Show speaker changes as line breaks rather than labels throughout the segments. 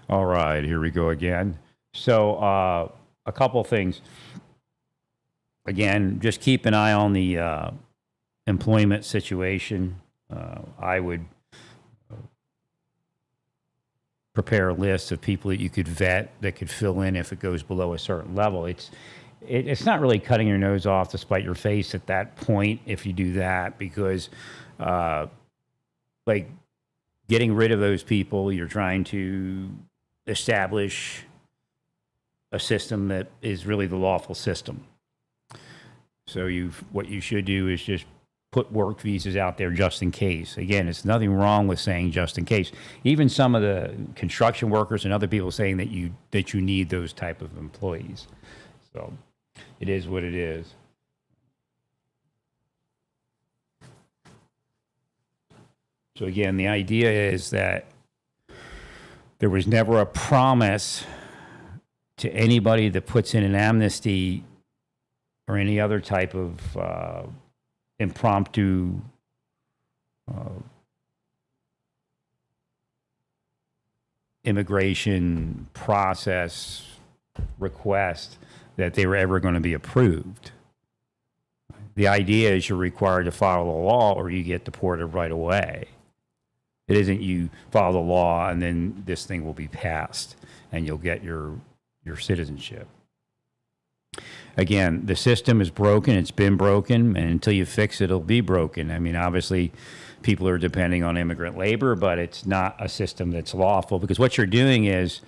All right, here we go again. So, a couple things. Again, just keep an eye on the employment situation. I would prepare a list of people that you could vet that could fill in if it goes below a certain level. It's not really cutting your nose off to spite your face at that point if you do that because, uh, like, getting rid of those people, you're trying to establish a system that is really the lawful system. So what you should do is just put work visas out there just in case. Again, it's nothing wrong with saying just in case. Even some of the construction workers and other people saying that you need those type of employees. So it is what it is. So again, the idea is that there was never a promise to anybody that puts in an amnesty or any other type of impromptu immigration process request that they were ever going to be approved. The idea is you're required to follow the law or you get deported right away. It isn't you follow the law and then this thing will be passed and you'll get your citizenship. Again, the system is broken. It's been broken, and until you fix it, it'll be broken. I mean, obviously, people are depending on immigrant labor, but it's not a system that's lawful because what you're doing is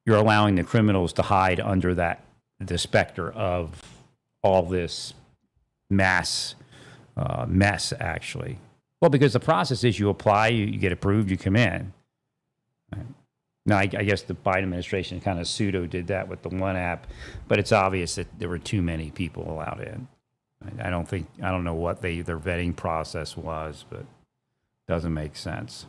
you're allowing the criminals to hide under the specter of all this mess, actually. Well, because the process is you apply, you get approved, you come in. Right? Now, I guess the Biden administration kind of pseudo did that with the one app, but it's obvious that there were too many people allowed in. I don't know what their vetting process was, but it doesn't make sense.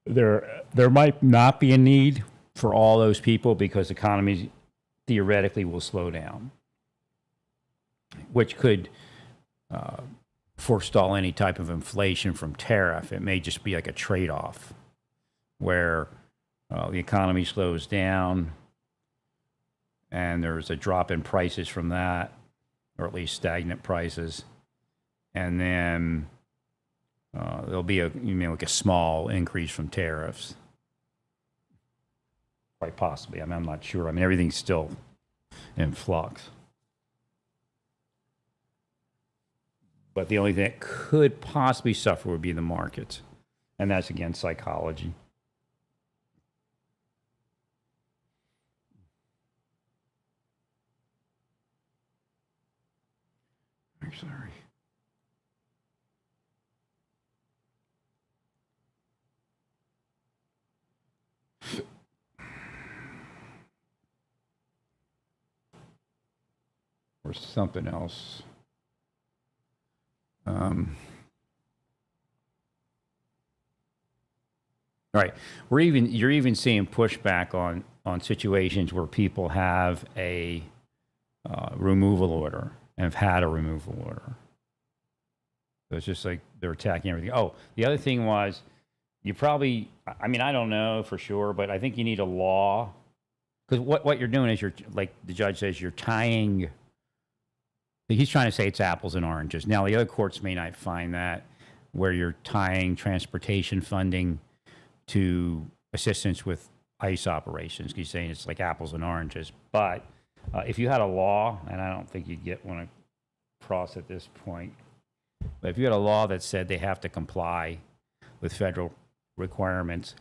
There might not be a need for all those people because economies theoretically will slow down, which could forestall any type of inflation from tariff. It may just be like a trade-off where the economy slows down and there's a drop in prices from that, or at least stagnant prices, and then there'll be like a small increase from tariffs. Quite possibly. I mean, I'm not sure. I mean, everything's still in flux. But the only thing that could possibly suffer would be the markets. And that's, again, psychology. I'm sorry. Or something else. All right, you're even seeing pushback on situations where people have a removal order and have had a removal order. So it's just like they're attacking everything. Oh, the other thing was you probably, I mean, I don't know for sure, but I think you need a law because what you're doing is you're, like the judge says, you're tying. He's trying to say it's apples and oranges. Now, the other courts may not find that, where you're tying transportation funding to assistance with ICE operations. He's saying it's like apples and oranges. But if you had a law, and I don't think you'd get one across at this point, but if you had a law that said they have to comply with federal requirements,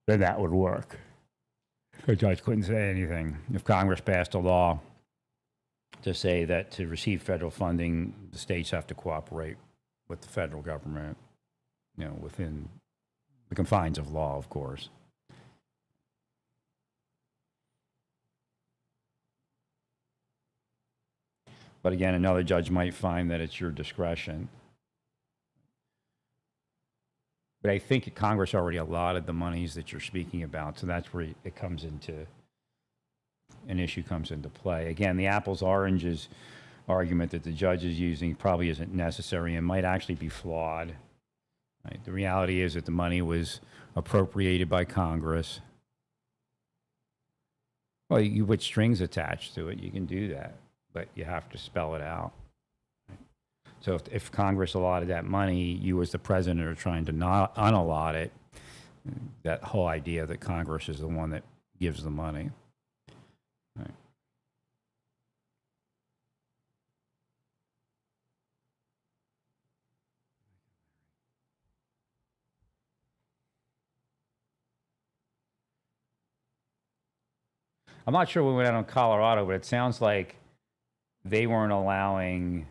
then that would work. The judge couldn't say anything. If Congress passed a law to say that to receive federal funding, the states have to cooperate with the federal government, within the confines of law, of course. But again, another judge might find that it's your discretion. But I think Congress already allotted the monies that you're speaking about, so that's where it comes into an issue comes into play. Again, the apples oranges argument that the judge is using probably isn't necessary and might actually be flawed. Right? The reality is that the money was appropriated by Congress. Well, you put strings attached to it, you can do that, but you have to spell it out. Right? So if Congress allotted that money, you as the president are trying to not unallot it. That whole idea that Congress is the one that gives the money. Right. I'm not sure when we went out on Colorado, but it sounds like they weren't allowing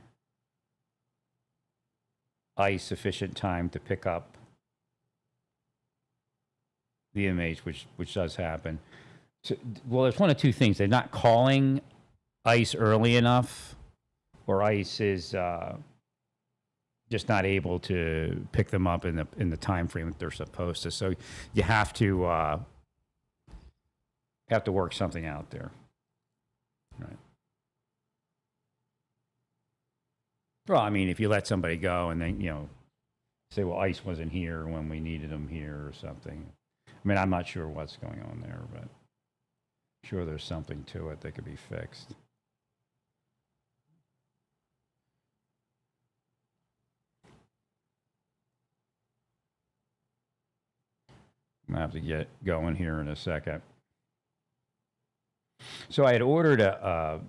ICE sufficient time to pick up the inmates, which does happen. So, well, there's one of two things. They're not calling ICE early enough, or ICE is just not able to pick them up in the time frame that they're supposed to. So you have to work something out there. Right. Well, I mean, if you let somebody go and then, say, well, ICE wasn't here when we needed them here or something. I mean, I'm not sure what's going on there, but I'm sure there's something to it that could be fixed. I'm going to have to get going here in a second. So I had ordered a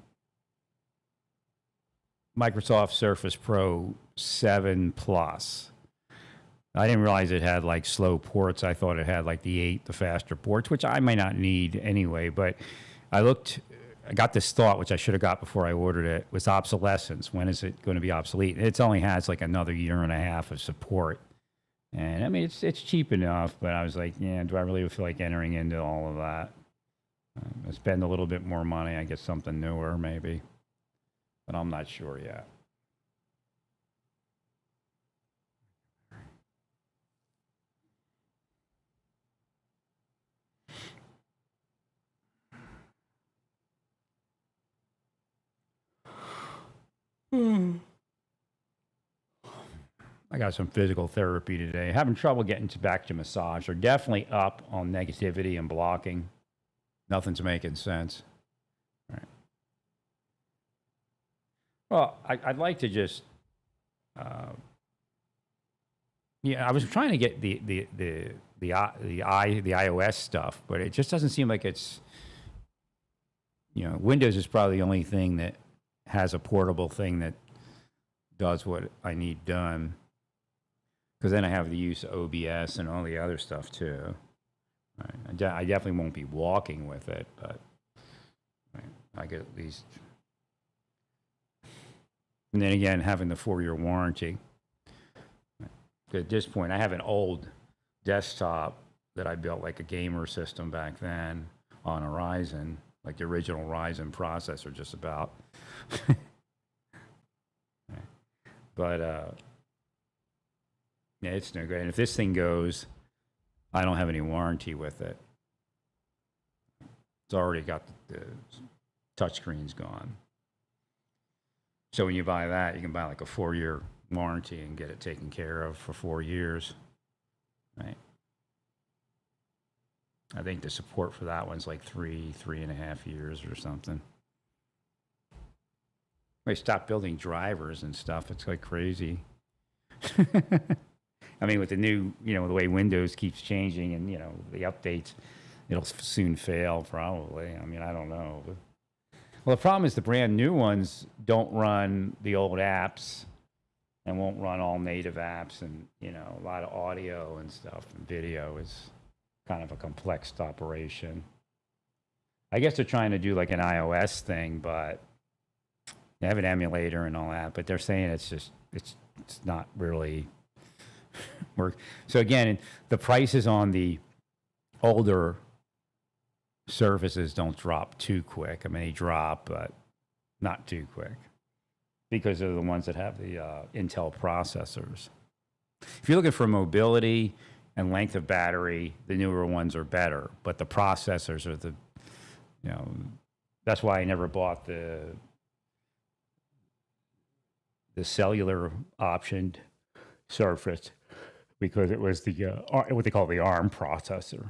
Microsoft Surface Pro 7 Plus. I didn't realize it had like slow ports. I thought it had like the faster ports, which I may not need anyway. But I got this thought, which I should have got before I ordered it, was obsolescence. When is it going to be obsolete? It only has like another year and a half of support. And I mean, it's cheap enough, but I was like, yeah, do I really feel like entering into all of that? I spend a little bit more money, I get something newer maybe, but I'm not sure yet. I got some physical therapy today. Having trouble getting back to massage. They're definitely up on negativity and blocking. Nothing's making sense. All right. Well, I'd like to just, I was trying to get the iOS stuff, but it just doesn't seem like it's, Windows is probably the only thing that has a portable thing that does what I need done. Because then I have the use of OBS and all the other stuff too. Right. I definitely won't be walking with it, but I get at least. And then again, having the 4-year warranty. At this point, I have an old desktop that I built like a gamer system back then on a Ryzen, like the original Ryzen processor, just about. But yeah, it's no good. And if this thing goes, I don't have any warranty with it. It's already got the touchscreen's gone. So when you buy that, you can buy like a 4-year warranty and get it taken care of for 4 years, right? I think the support for that one's like 3.5 years or something. They stopped building drivers and stuff. It's like crazy. I mean, with the new, the way Windows keeps changing and, the updates, it'll soon fail probably. I mean, I don't know. Well, the problem is the brand new ones don't run the old apps and won't run all native apps, and, a lot of audio and stuff and video is kind of a complex operation. I guess they're trying to do like an iOS thing, but they have an emulator and all that, but they're saying it's not really work. So again, the prices on the older Surfaces don't drop too quick. I mean, they drop, but not too quick because they're the ones that have the Intel processors. If you're looking for mobility and length of battery, the newer ones are better, but the processors are That's why I never bought the cellular optioned Surface, because it was the what they call the ARM processor.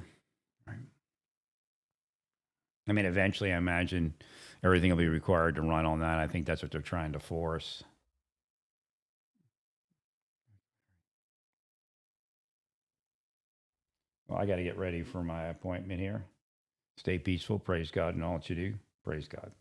Right? I mean, eventually, I imagine everything will be required to run on that. I think that's what they're trying to force. Well, I got to get ready for my appointment here. Stay peaceful. Praise God in all that you do. Praise God.